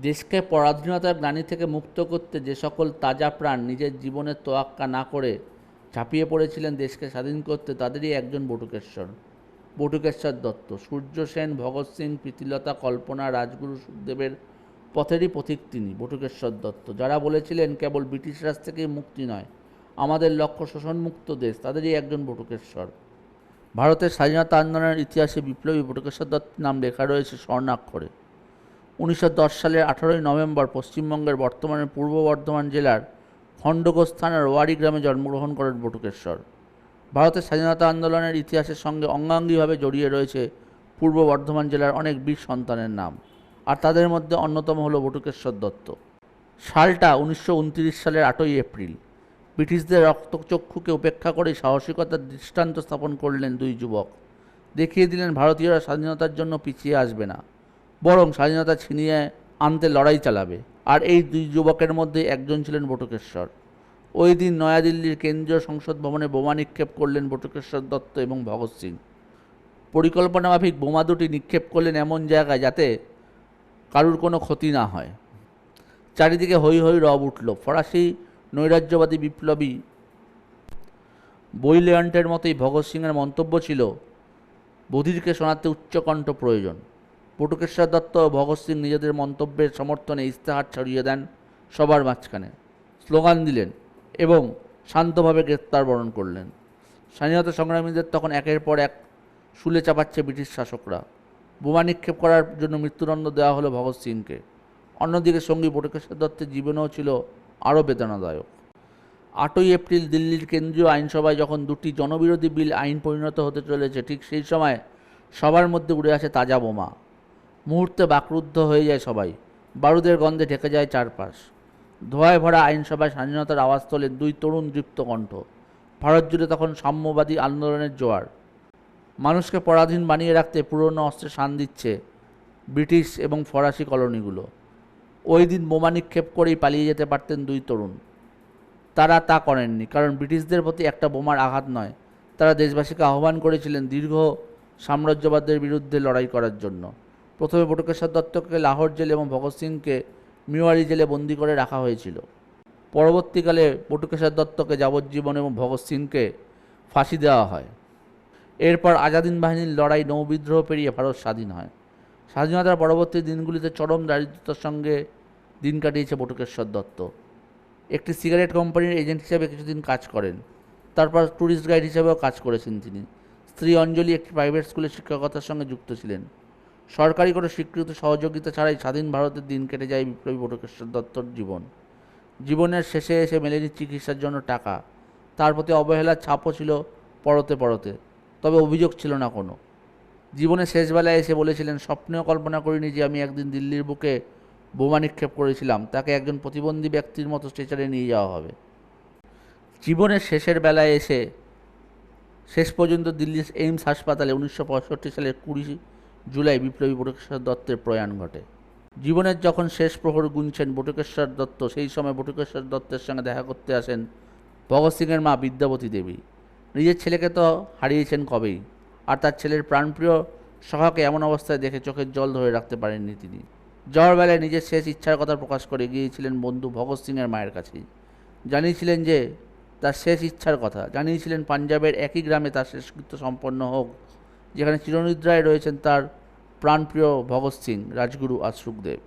দেশকে পরাধীনতার গ্লানি থেকে মুক্ত করতে যে সকল তাজা প্রাণ নিজের জীবনের তোয়াক্কা না করে ঝাঁপিয়ে পড়েছিলেন দেশকে স্বাধীন করতে, তাদেরই একজন বটুকেশ্বর দত্ত। সূর্য সেন, ভগৎ সিং, প্রীতিলতা, কল্পনা, রাজগুরু, সুখদেবের পথেরই পথিক তিনি, বটুকেশ্বর দত্ত। যারা বলেছিলেন কেবল ব্রিটিশ রাজ থেকেই মুক্তি নয়, আমাদের লক্ষ্য শোষণমুক্ত দেশ, তাদেরই একজন বটুকেশ্বর। ভারতের স্বাধীনতা আন্দোলনের ইতিহাসে বিপ্লবী বটুকেশ্বর দত্তের নাম লেখা রয়েছে স্বর্ণাক্ষরে। 1910 সালের 18ই নভেম্বর পশ্চিমবঙ্গের বর্তমানে পূর্ব বর্ধমান জেলার খণ্ডঘোষ থানার ওয়ারি গ্রামে জন্মগ্রহণ করেন বটুকেশ্বর। ভারতের স্বাধীনতা আন্দোলনের ইতিহাসের সঙ্গে অঙ্গাঙ্গিভাবে জড়িয়ে রয়েছে পূর্ব বর্ধমান জেলার অনেক বীর সন্তানের নাম, আর তাদের মধ্যে অন্যতম হল বটুকেশ্বর দত্ত। সালটা 1929 সালের 8ই এপ্রিল। ব্রিটিশদের রক্তচক্ষুকে উপেক্ষা করে সাহসিকতার দৃষ্টান্ত স্থাপন করলেন দুই যুবক। দেখিয়ে দিলেন ভারতীয়রা স্বাধীনতার জন্য পিছিয়ে আসবে না, বরং স্বাধীনতা ছিনিয়ে আনতে লড়াই চালাবে। আর এই দুই যুবকের মধ্যে একজন ছিলেন বটুকেশ্বর। ওই দিন নয়াদিল্লির কেন্দ্রীয় সংসদ ভবনে বোমা নিক্ষেপ করলেন বটুকেশ্বর দত্ত এবং ভগৎ সিং। পরিকল্পনামাফিক বোমা দুটি নিক্ষেপ করলেন এমন জায়গায় যাতে কারুর কোনো ক্ষতি না হয়। চারিদিকে হৈ হৈ রব উঠল। ফরাসি নৈরাজ্যবাদী বিপ্লবী বৈলেয়ান্টের মতোই ভগৎ সিংয়ের মন্তব্য ছিল, বধিরকে শোনাতে উচ্চকণ্ঠ প্রয়োজন। বটুকেশ্বর দত্ত ও ভগৎ সিং নিজেদের মন্তব্যের সমর্থনে ইস্তেহার ছড়িয়ে দেন সবার মাঝখানে, স্লোগান দিলেন এবং শান্তভাবে গ্রেপ্তার বরণ করলেন। স্বাধীনতা সংগ্রামীদের তখন একের পর এক শুলে চাপাচ্ছে ব্রিটিশ শাসকরা। বোমা নিক্ষেপ করার জন্য মৃত্যুদণ্ড দেওয়া হলো ভগৎ সিংকে। অন্যদিকে সঙ্গী বটুকেশ্বর দত্তের জীবনেও ছিল আরও বেদনাদায়ক। 8ই এপ্রিল দিল্লির কেন্দ্রীয় আইনসভায় যখন দুটি জনবিরোধী বিল আইন পরিণত হতে চলেছে, ঠিক সেই সময় সবার মধ্যে উড়ে আসে তাজা বোমা। মুহূর্তে বাকরুদ্ধ হয়ে যায় সবাই। বারুদের গন্ধে ঢেকে যায় চারপাশ। ধোঁয়ায় ভরা আইনসভায় স্বাধীনতার আওয়াজ তোলেন দুই তরুণ দীপ্ত কণ্ঠ। ভারত জুড়ে তখন সাম্যবাদী আন্দোলনের জোয়ার। মানুষকে পরাধীন বানিয়ে রাখতে পুরনো অস্ত্রে শান দিচ্ছে ব্রিটিশ এবং ফরাসি কলোনিগুলো। ওই দিন বোমা নিক্ষেপ করেই পালিয়ে যেতে পারতেন দুই তরুণ। তারা তা করেননি, কারণ ব্রিটিশদের প্রতি একটা বোমার আঘাত নয়, তারা দেশবাসীকে আহ্বান করেছিলেন দীর্ঘ সাম্রাজ্যবাদের বিরুদ্ধে লড়াই করার জন্য। প্রথমে বটুকেশ্বর দত্তকে লাহোর জেলে এবং ভগৎ সিংকে মেওয়ারি জেলে বন্দি করে রাখা হয়েছিল। পরবর্তীকালে বটুকেশ্বর দত্তকে যাবজ্জীবন এবং ভগৎ সিংকে ফাঁসি দেওয়া হয়। এরপর আজাদিন বাহিনীর লড়াই, নৌবিদ্রোহ পেরিয়ে ভারত স্বাধীন হয়। স্বাধীনতার পরবর্তী দিনগুলিতে চরম দারিদ্রতার সঙ্গে দিন কাটিয়েছে বটুকেশ্বর দত্ত। একটি সিগারেট কোম্পানির এজেন্ট হিসেবে কিছুদিন কাজ করেন, তারপর ট্যুরিস্ট গাইড হিসেবেও কাজ করেছেন তিনি। স্ত্রী অঞ্জলি একটি প্রাইভেট স্কুলে শিক্ষকতার সঙ্গে যুক্ত ছিলেন। সরকারি কোনো স্বীকৃত সহযোগিতা ছাড়াই স্বাধীন ভারতের দিন কেটে যায় বিপ্লবী বটুকেশ্বর দত্তর জীবনের শেষে এসে মেলেনি চিকিৎসার জন্য টাকা। তার প্রতি অবহেলার ছাপও ছিল পরতে পরতে, তবে অভিযোগ ছিল না কোনো। জীবনের শেষবেলায় এসে বলেছিলেন, স্বপ্নেও কল্পনা করিনি যে আমি একদিন দিল্লির বুকে বোমা নিক্ষেপ করেছিলাম, তাকে একজন প্রতিবন্ধী ব্যক্তির মতো স্ট্রেচারে নিয়ে যাওয়া হবে। জীবনের শেষের বেলায় এসে শেষ পর্যন্ত দিল্লির এইমস হাসপাতালে 1965 সালের 20 জুলাই বিপ্লবী বটুকেশ্বর দত্তের প্রয়াণ ঘটে। জীবনের যখন শেষ প্রহর গুনছেন বটুকেশ্বর দত্ত, সেই সময় বটুকেশ্বর দত্তের সঙ্গে দেখা করতে আসেন ভগৎ সিংয়ের মা বিদ্যাবতী দেবী। নিজের ছেলেকে তো হারিয়েছেন কবেই, আর তার ছেলের প্রাণপ্রিয় সখাকে এমন অবস্থায় দেখে চোখের জল ধরে রাখতে পারেননি তিনি। যাওয়ার বেলায় নিজের শেষ ইচ্ছার কথা প্রকাশ করে গিয়েছিলেন বন্ধু ভগৎ সিংয়ের মায়ের কাছেই। জানিয়েছিলেন যে তার শেষ ইচ্ছার কথা, জানিয়েছিলেন পাঞ্জাবের একই গ্রামে তার শেষকৃত্য সম্পন্ন হোক, যেখানে চিরনিদ্রায় রয়েছেন তার প্রাণপ্রিয় ভগৎ সিং, রাজগুরু আর সুখদেব।